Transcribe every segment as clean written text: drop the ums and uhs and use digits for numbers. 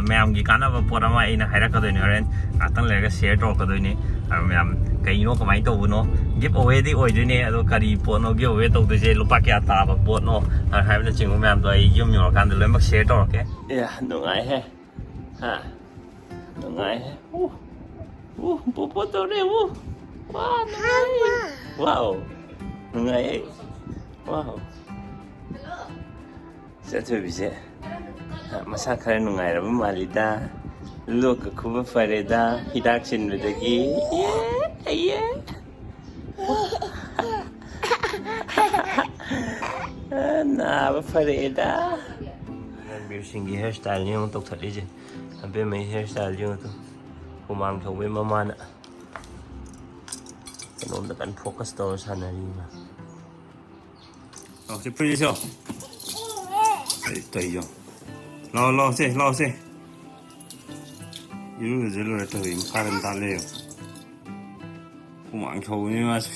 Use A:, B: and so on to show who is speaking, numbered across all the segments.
A: Ma'am की काना pot अगर हाईरकदों हरें आतंग लेर शेयर तौरकदों मैम कईनो कमाई तौबनो गिफ्ट अवेदी होइदोने करी पोनो गिफ्ट अवे तौदोसे लुपा क्या ताब पोटनो चिंग मैम यूम योरकान लोम शेयर तौरके नुंगाई है नुंगाई है पोपो तौरे वाओ नुंगाई वाओ चथोबीसे मसा खर नुंगाइरब मालिदा लोक खुब फरेदा हिदाक सिनबदगी ये नाब फरेदा रणबीर सिंह की हेयर स्टाइल यूं तौथलीजे अबे मैं हेयर स्टाइल यूं तो हुमांग थौबे ममाना कनोमदा कन फोकस तौर सानरी मा से प्रिजो तैयो लो से 이러저러 했다고 임카는 달래요. 그만 겨우니 와서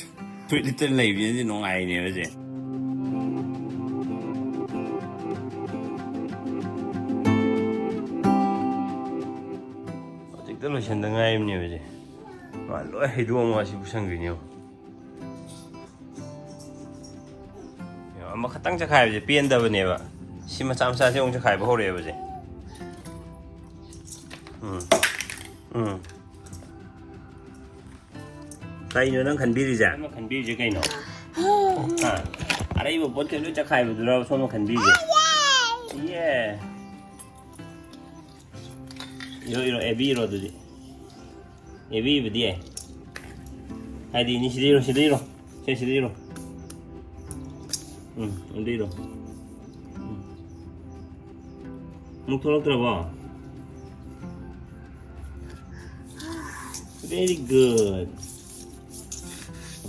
A: 프리들 레이비지 농아이네 어제. 어직들로 현등아임니 어제. 말로 해두어 맛이 부상근요. 아마 카땅자 가야지 BMW 봐. 심마 짬싸세 용자 가야 보래 어제. कई नंग खनबीरी जा खनबीरी कई नो अरे वो बहुत के लुचा खाए बदलो सोनो खनबीरी ये यो एबी रो तुझे एबी बदिए हाय दी नि सिदीरो सिदीरो उंदीरो मुख थोड़ा तरबा very good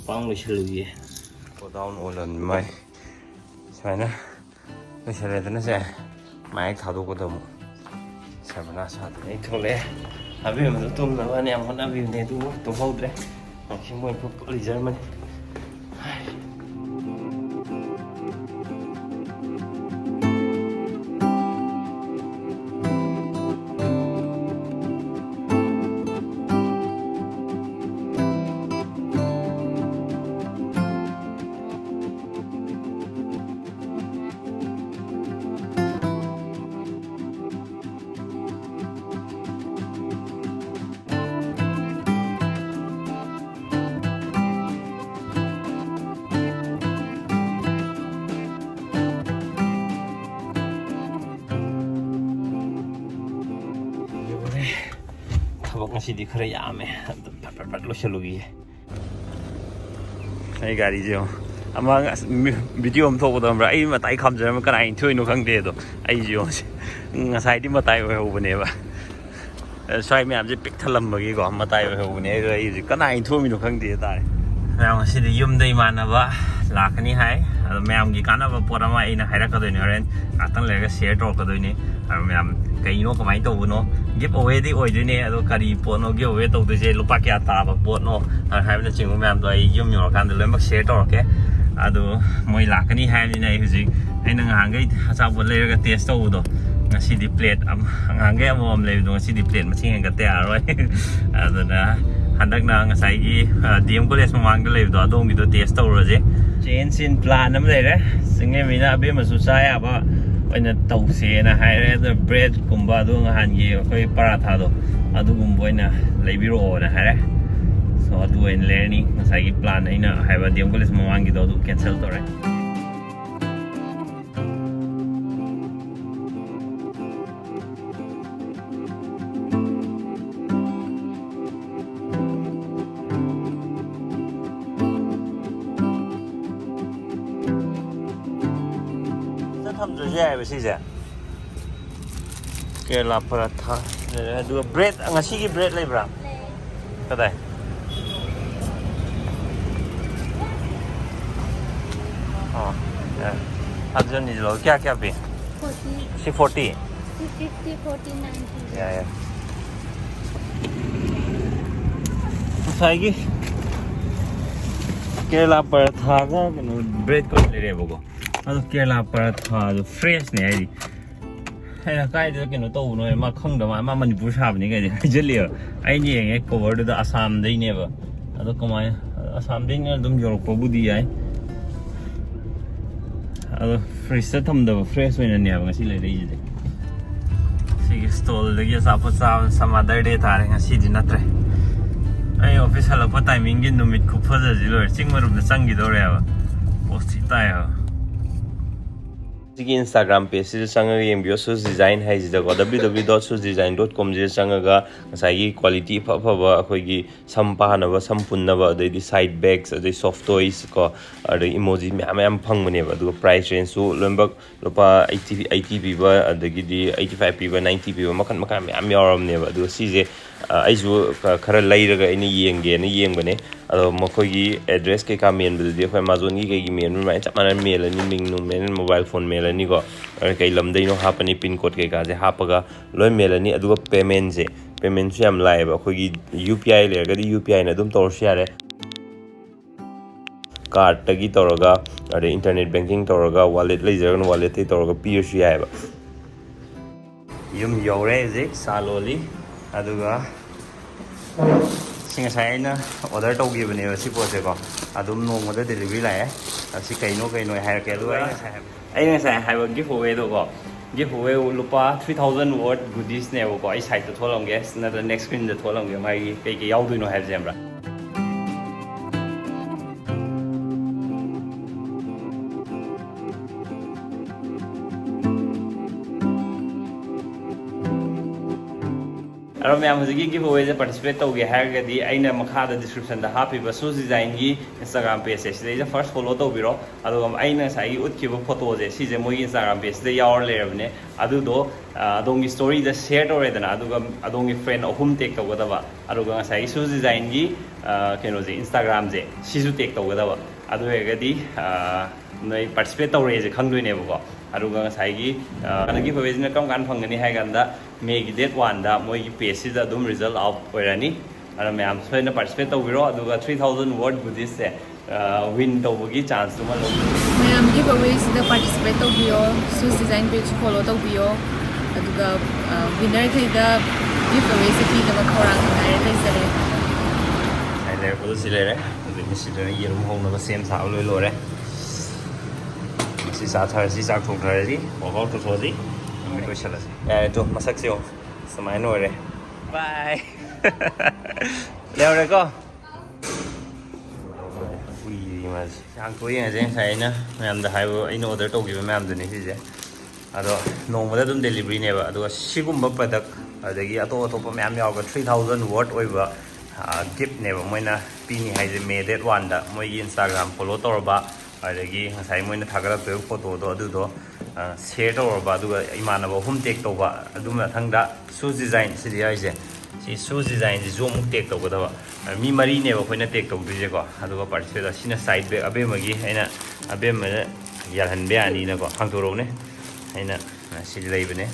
A: पांग लुए गोदाउन ओलन माइ सुना लुसलेदना से माइ थादोगदम सबना सादने थोले अबे मन तुमनबने हम होनाबिने दु तो हौद्रे सिमोय पुलिजर मन ngasi di khare yame pat lo shalugi ai gari jo ama video am thok dam ra ai ma tai kham jam kan ai thui no khang de do ai jo ngasai di ma tai ho bane ba sai me am je pik thalam ba gi go ma tai ho bane ga ai ji kan ai thui mi no khang de tai मैम सिदी युम दई मानबा Lakhani hi ma'am की कानबा pot अमा इन हाइरकदोनि हरें आतंग लेर share तौरकदोनि ma'am कईनो कमाई तौबनो gift अवेदी होइदोने करी पोनो गिफ्ट अवे तौदोसे लुपा क्या ताब पोटनो चिंग मैम यूम योरकान लोम शेयर तौरके मोई लाखनी हायनिना हुजिक अइना ngahangei achapo leiraga test tौबदो ngasi plate ngahangei amom leibdo ngasi plate maching hanga te aroi aduna हंदकना ngसाई डीएम कॉलेज ममांग लेबदो अदोंगिदो टेस्ट तौरजे चेन सिन प्लान अम लेरे सिंगे मिना अबे मसु चायाबा ओइना तौसेना हायरे द ब्रेड कुंबा दो nghangi अखोय पराठा दो अदुगुम बोइना लेबिरो ना हायरे सो अदु ओइन लेरनी ngसाई प्लान अइना हायबा डीएम कॉलेज ममांगी दो कैंसिल तौरे है बसीजे केला पराठा दो ब्रेड ngasi की ब्रेड लेब्रा कदाय हां अजन नि लो क्या पे 40 50 40 90 या साइगी केला पराठा का ब्रेड को ले रे बगो केला पराठा फ्रेश ने ꯑꯩꯅ ꯀꯥꯏꯗ ꯀꯩꯅꯣ ꯇꯧꯕꯅꯣ ꯃꯥ ꯈꯪꯗꯕ ꯃꯥ ꯃꯅꯤꯄꯨꯔ ꯁꯥꯕꯅꯤ ꯀꯩꯗꯤ ꯍꯥꯏꯖꯤꯜꯂꯦꯕ ꯑꯩꯅ ꯌꯦꯡꯉꯦ ꯀꯣꯚꯔꯗꯨꯗ ꯑꯁꯥꯝꯗꯩꯅꯦꯕ ꯑꯗꯣ ꯀꯃꯥꯏꯅ ꯑꯁꯥꯝꯗꯩꯅ ꯑꯗꯨꯝ ꯌꯧꯔꯛꯄꯕꯨꯗꯤ ꯌꯥꯏ ꯑꯗꯣ ꯐ꯭ꯔꯤꯖꯇ ꯊꯝꯗꯕ ꯐ꯭ꯔꯦꯁ ꯑꯣꯏꯅꯅꯦꯕ ꯉꯁꯤ ꯂꯩꯔꯛꯏꯁꯤꯗꯤ ꯁꯤꯒꯤ ꯁ꯭ꯇꯣꯜꯗꯒꯤ ꯑꯆꯥꯄꯣꯠ ꯆꯥꯕ ꯁꯝ ꯑꯗꯔ ꯗꯦ ꯇꯥꯔꯦ ꯉꯁꯤꯗꯤ ꯅꯠꯇ꯭ꯔꯦ ꯑꯩ ꯑꯣꯐꯤꯁ ꯍꯜꯂꯛꯄ ꯇꯥꯏꯃꯤꯡꯒꯤ ꯅꯨꯃꯤꯠ ꯈꯨꯐꯖꯁꯤ ꯂꯣꯏꯔꯦ ꯆꯤꯡ ꯃꯔꯨꯝꯗ ꯆꯪꯈꯤꯗꯧꯔꯦꯕ ꯄꯣꯁ ꯊꯤ ꯇꯥꯏꯌꯦꯕ ꯁꯤꯒꯤ ꯏꯟꯁꯇꯥꯒ꯭ꯔꯥꯝ ꯄꯦꯖꯁꯤꯗ ꯆꯪꯉꯒ ꯌꯦꯡꯕꯤꯌꯣ ꯁꯨꯁ ꯗꯤꯖꯥꯏꯟ ꯍꯥꯏꯁꯤꯗꯀꯣ www.susdesign.com ꯆꯪꯉꯒ ꯉꯁꯥꯏꯒꯤ ꯀ꯭ꯋꯥꯂꯤꯇꯤ ꯑꯐꯕ ꯑꯩꯈꯣꯏꯒꯤ ꯁꯝ ꯄꯥꯅꯕ ꯁꯝ ꯄꯨꯟꯅꯕ ꯑꯗꯩꯗꯤ ꯁꯥꯏꯠ ꯕꯦഗ്ꯁ ꯑꯗꯩ ꯁꯣꯐ ꯇꯣꯏꯁ ꯀꯣ ꯑꯗꯩ ꯏꯃꯣꯖꯤ ꯃꯌꯥꯝ ꯐꯪꯕꯅꯦꯕ ꯑꯗꯨꯒ ꯄ꯭ꯔꯥꯏꯁ ꯔꯦꯟꯖꯁꯨ ꯂꯣꯏꯅꯃꯛ ꯂꯨꯄꯥ 80 पीबा अदगिदी 85 पीबा 90 पीबा मखन मखन मैम यावरमनेबा अदुगा सिजे आइजु खरा लैरगा इनि येंगेना येंबने अदो मखोगी एड्रेस के का मेनबदि अखोय अमेज़न की केगी मेन माय चमाना मेलनी मिंगनु मेन मोबाइल फोन मेलनी को कई लमदैनो हापनी पिन कोड के काजे हापगा लोय मेलनी अदुगा पेमेंट से पेमेंट से हम लाएबा अखोगी यूपीआई लेरगदी यूपीआई ना दुम तोरसु यारे कार्ड तगी तौरगा अरे इंटरनेट बैंकिंग तौरगा वॉलेट लेजरगन वॉलेट ते तौरगा पीरसु यायबा ꯌꯨꯝ ꯌꯧꯔꯦ ꯍꯧꯖꯤꯛ ꯁꯥꯂꯣꯂꯤ ꯑꯗꯨꯒ ꯁꯤ ꯉꯁꯥꯏ ꯑꯩꯅ ꯑꯣꯔꯗꯔ ꯇꯧꯈꯤꯕꯅꯦꯕ ꯁꯤ ꯄꯣꯠꯁꯦꯀꯣ ꯑꯗꯨꯝ ꯅꯣꯡꯃꯗ ꯗꯦꯂꯤꯚꯔꯤ ꯂꯥꯛꯑꯦ ꯁꯤ ꯀꯩꯅꯣ ꯍꯥꯏꯔꯛꯀꯦ ꯑꯗꯨꯒ ꯑꯩꯅ ꯉꯁꯥꯏ ꯍꯥꯏꯕ ꯒꯤꯐ ꯑꯋꯦꯗꯣꯀꯣ ꯒꯤꯐ ꯑꯋꯦ ꯂꯨꯄꯥ 3000 ꯋꯥꯔꯗ ꯒꯨꯗꯤꯁꯅꯦꯕꯀꯣ ꯑꯩ ꯁꯥꯏꯠꯇ ꯊꯣꯛꯂꯝꯒꯦ ꯅꯠꯇ꯭ꯔꯒ ꯅꯦꯛꯁ ꯁ꯭ꯀ꯭ꯔꯤꯟꯗ ꯊꯣꯛꯂꯝꯒꯦ ꯃꯥꯒꯤ ꯀꯩꯀꯩ ꯌꯥꯎꯗꯣꯏꯅꯣ ꯍꯥꯏꯕꯁꯦ ꯈꯪꯕ꯭ꯔꯥ और मैं हजिकी गिव अवे से पार्टिसिपेट तौगे हैरगदी अइना मखादा डिस्क्रिप्शन दा हापिबा शूज डिजाइन की इंस्टाग्राम पेज से सिदे फर्स्ट फॉलो तौबिरो अदुगा अइना साई उतखिबो फोटो जे सिजे मोई इंस्टाग्राम पेज दे यावर लेरबने अदुदो अदोंगी स्टोरी दा शेयर तौरेदना अदुगा अदोंगी फ्रेंड अहुम टेक तौगदबा अदुगा साई शूज डिजाइन की केनो जे इंस्टाग्राम जे सिजु टेक तौगदबा अदुएगदी नोई पार्टिसिपेट तौरे जे खंगदोइनेबको अदुगा साइगी गिव अवेजना कम कान फंगनी हाइगंदा मे की डेट 1 दा मोई की पेज सिदा दुम रिजल्ट आउट ओइरानी अर मैम सोइना पार्टिसिपेट तौबिरो अदुगा 3000 वर्ड बुदिस से विन तौबगी चांस तुमा लो
B: मैम गिव अवे सिदा पार्टिसिपेट तौबियो शूज डिजाइन पेज फॉलो तौबियो अदुगा विनर थैदा गिव अवे से पीदबा खौरांग हाइर लेजरे
A: हाइलर को सिलेरे अदुगा सिदा येरुम होनबा सेम सा लोय लोरे सी साथरसी चाक थोंथरसी वर्कआउट तो सोजी तो चलसे यार तो मसक से समाइन होरे बाय लेवरे को उई मस चांग तो यें जे साइना मैम दा हाइबो इन ऑर्डर तौगिबा मैम दने सिजे अदो नोंबदा दुम डिलीवरी नेबा अदो सिगुम्बा प्रोडक्ट अदगी अतो अतोपा मैम यावगा 3000 वर्ड ओइबा गिफ्ट नेबा मोइना पीनी हाइजे मे डेट 1 दा मोइगी इंस्टाग्राम फॉलो तौरबा अदगी ngасai moina thagara photo do adudo share tawrba aduga imanaba hum take tawba aduma thangda shoes design sidi aise si shoes design ji zoom take tawgada mi mari ne ba khoina take tawduje ko aduga participate da sina side bag abemagi aina abema yalhanbe ani na ko hangtoro ne aina sidi leibane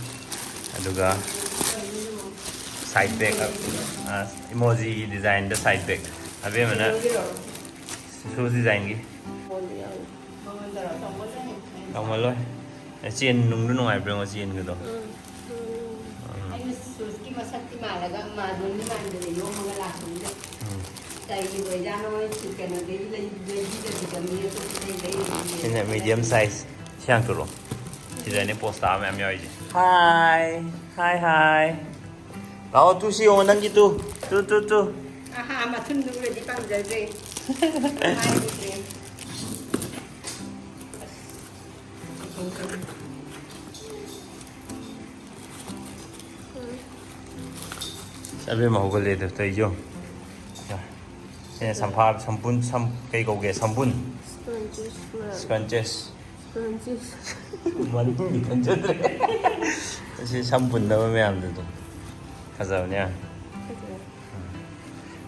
A: aduga side bag emoji design da side bag abema na shoes design gi Ông mà lôi, chiên nung nó ngoài bên ngoài chiên cái đó.
C: Anh sốt cái mà sắc cái mà là cái mà đúng cái mà để vô mà cái lạc xuống đấy. Tại vì bây giờ nó chỉ cần là cái lấy chỉ cần nhiều thôi lấy.
A: Cái này medium size, sang từ rồi. Chỉ là này post tao em nhoi gì. Hi, hi hi. Lão tu siêu mà nâng gì tu, tu.
C: À mà thun đúng rồi đi bằng giờ gì.
A: Sabi mo ko le to yo. Sine sampha sampun sam kai ko ge sampun. Scrunches. Mani ni kanjet re. Si sampun da me am do. Kazaw nya.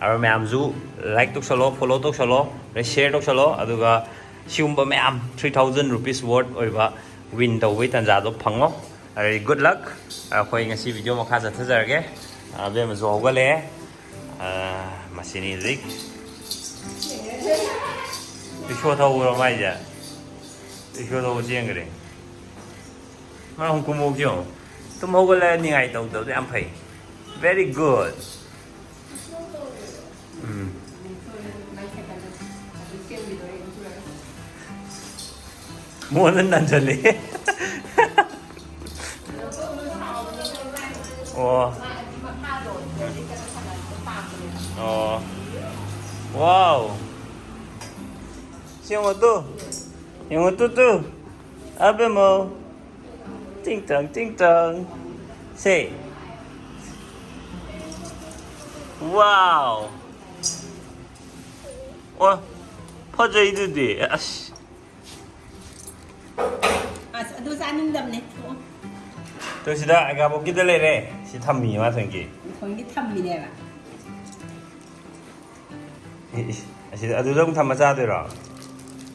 A: Aro me am zu like to solo follow to solo share to solo aduga siumba me am 3000 rupees worth oiba win to wait and jado phango. Ari good luck. Khoi ngasi video ma kha ja thajarge. Bây giờ gió quá lẽ machine rig đi show thâu rồi mày giờ đi show thâu chiên cái đấy mà không có mua chứ tum hogala ningai tau tau yam phai very good muôn lần trở lý ồ ồ wow siêu một tu abe mo ting tang say wow 와 퍼져 있는데 아씨
C: ดูซานึ่งดำเนี่ย
A: 도시다 아가 뭐 기다려래 시탐미 마성기
C: คนที่ทำมีเนี่ยแบบ
A: 아시 아두동 탐마자더라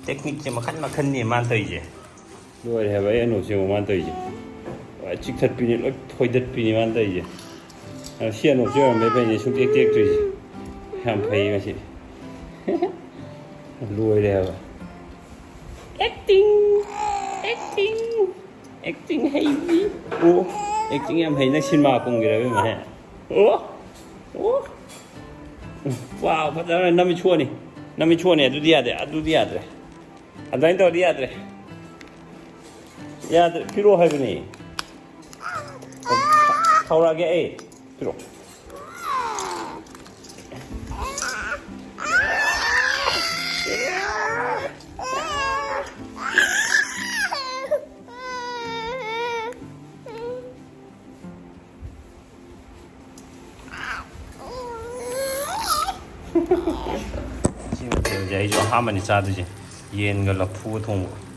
A: 테크닉 좀 칸마칸니 만더 이제 누가 해봐야 노시고 만더 이제 와 직접 비니 포이드 비니 만더 이제 시안 없죠 매번 이제 숙객 되지 한 파이 마시 루어래 해봐 액팅 헤이비 오 액팅 em thấy nó xin mà cùng cái đấy mà 오 와우 bắt đầu năm mươi chua này adu dia deh adain tau dia deh ya piro hai bini thau ge e piro 지금 이제 이 좀 하면 이 짜드지 얘는 걸로 푸고 통고